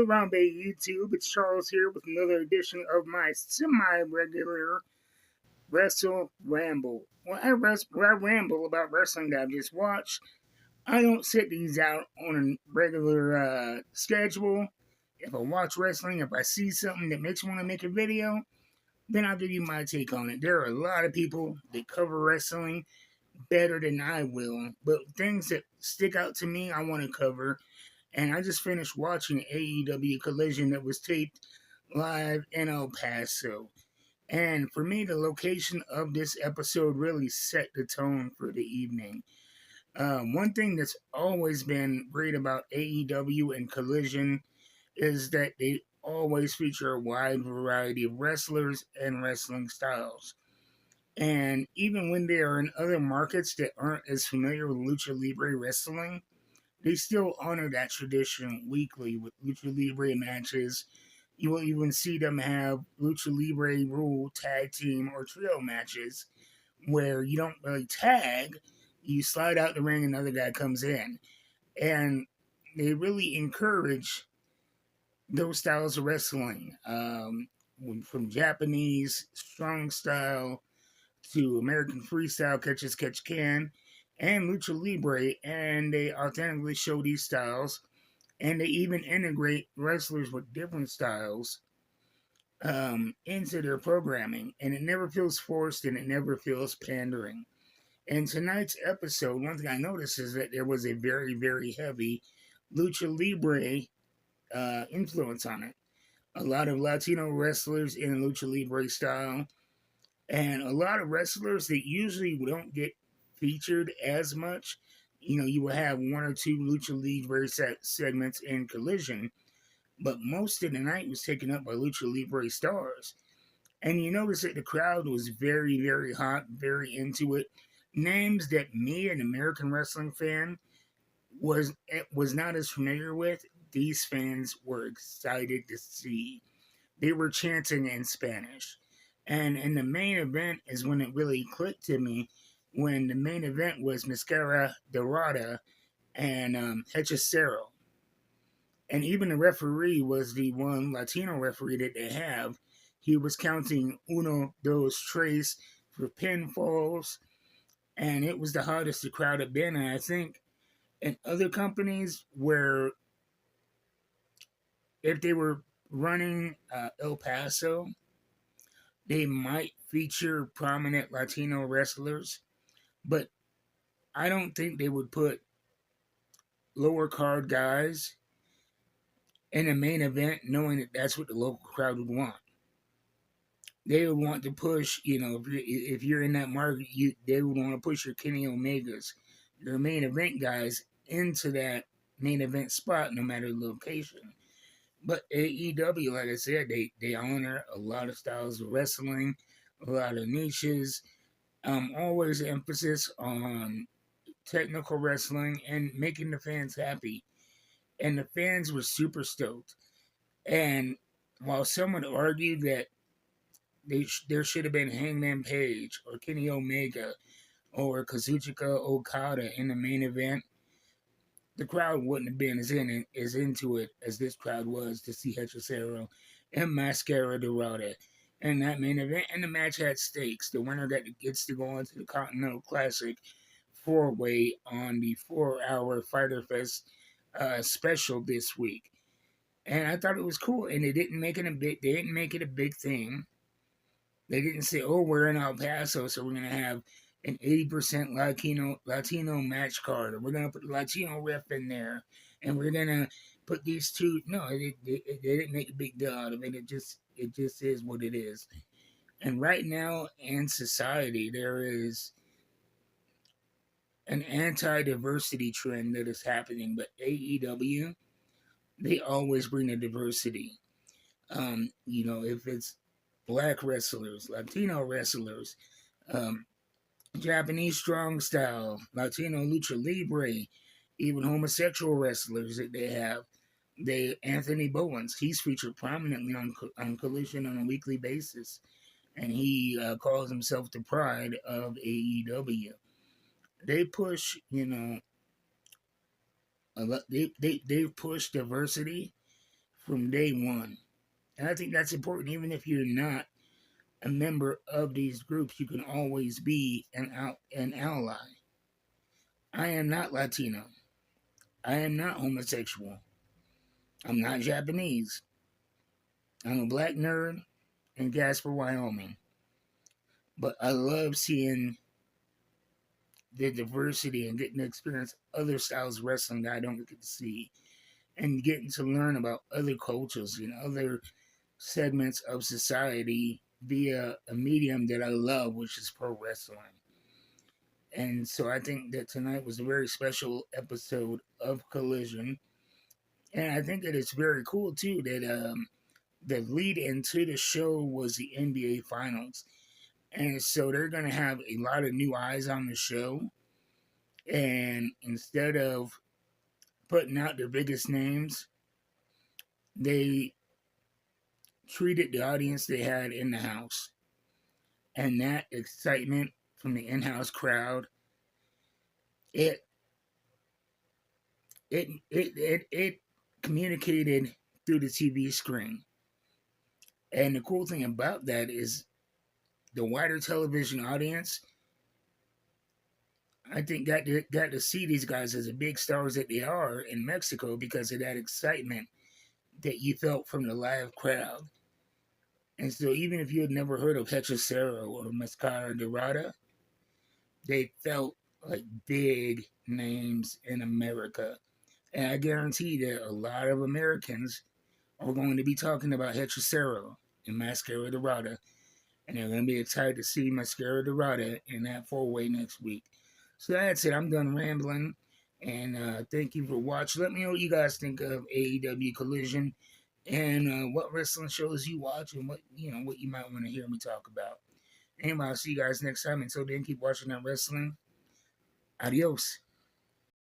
Ramble YouTube. It's Charles here with another edition of my semi-regular Wrestle Ramble. When I ramble about wrestling that I've just watched, I don't sit these out on a regular schedule. If I watch wrestling, if I see something that makes me want to make a video, then I'll give you my take on it. There are a lot of people that cover wrestling better than I will, but things that stick out to me, I want to cover. And I just finished watching AEW Collision that was taped live in El Paso. And for me, the location of this episode really set the tone for the evening. One thing that's always been great about AEW and Collision is that they always feature a wide variety of wrestlers and wrestling styles. And even when they are in other markets that aren't as familiar with Lucha Libre wrestling, they still honor that tradition weekly with Lucha Libre matches. You will even see them have Lucha Libre rule tag team or trio matches where you don't really tag, you slide out the ring and another guy comes in. And they really encourage those styles of wrestling, from Japanese strong style to American freestyle, catch as catch can, and lucha libre, and they authentically show these styles, and they even integrate wrestlers with different styles into their programming, and it never feels forced and it never feels pandering. In tonight's episode, one thing I noticed is that there was a very, very heavy lucha libre influence on it. A lot of Latino wrestlers in lucha libre style, and a lot of wrestlers that usually don't get featured as much. You know, you will have one or two Lucha Libre segments in Collision, but most of the night was taken up by Lucha Libre stars. And you notice that the crowd was very, very hot, very into it. Names that me, an American wrestling fan, was not as familiar with, these fans were excited to see. They were chanting in Spanish. And in the main event is when it really clicked to me, when the main event was Mascara Dorada and Hechicero. And even the referee was the one Latino referee that they have. He was counting uno, dos, tres for pinfalls. And it was the hottest the crowd had been. And I think in other companies where if they were running El Paso, they might feature prominent Latino wrestlers, but I don't think they would put lower card guys in a main event knowing that that's what the local crowd would want. They would want to push, if you're in that market, they would want to push your Kenny Omegas, your main event guys, into that main event spot, no matter the location. But AEW, like I said, they honor a lot of styles of wrestling, a lot of niches. Always emphasis on technical wrestling and making the fans happy. And the fans were super stoked. And while some would argue that there should have been Hangman Page or Kenny Omega or Kazuchika Okada in the main event, the crowd wouldn't have been as into it as this crowd was to see Hechicero and Mascara Dorada in that main event. And the match had stakes. The winner gets to go on to the Continental Classic 4-way on the 4-hour Fighter Fest special this week. And I thought it was cool. And they didn't make it a big thing. They didn't say, "Oh, we're in El Paso, so we're gonna have an 80% Latino match card, or we're gonna put the Latino ref in there, and we're gonna put these two." No, they didn't make a big deal out of it. It just is what it is. And right now in society, there is an anti-diversity trend that is happening, but AEW, they always bring the diversity. If it's black wrestlers, Latino wrestlers, Japanese strong style, Latino lucha libre, even homosexual wrestlers that they have. Anthony Bowens, he's featured prominently on Collision on a weekly basis, and he calls himself the pride of AEW. They push, they push diversity from day one. And I think that's important. Even if you're not a member of these groups, you can always be an ally. I am not Latino. I am not homosexual. I'm not Japanese. I'm a black nerd in Gasper, Wyoming. But I love seeing the diversity and getting to experience other styles of wrestling that I don't get to see, and getting to learn about other cultures and other segments of society via a medium that I love, which is pro wrestling. And so I think that tonight was a very special episode of Collision. And I think that it's very cool too that the lead into the show was the NBA Finals. And so they're going to have a lot of new eyes on the show. And instead of putting out their biggest names, they treated the audience they had in the house. And that excitement from the in-house crowd, it it communicated through the TV screen. And the cool thing about that is the wider television audience, I think, got to see these guys as the big stars that they are in Mexico because of that excitement that you felt from the live crowd. And so even if you had never heard of Hechicero or Mascara Dorada, they felt like big names in America. And I guarantee that a lot of Americans are going to be talking about Hechicero and Mascara Dorada. And they're going to be excited to see Mascara Dorada in that 4-way next week. So that's it. I'm done rambling. And thank you for watching. Let me know what you guys think of AEW Collision and what wrestling shows you watch and what you might want to hear me talk about. Anyway, I'll see you guys next time. Until then, keep watching that wrestling. Adios.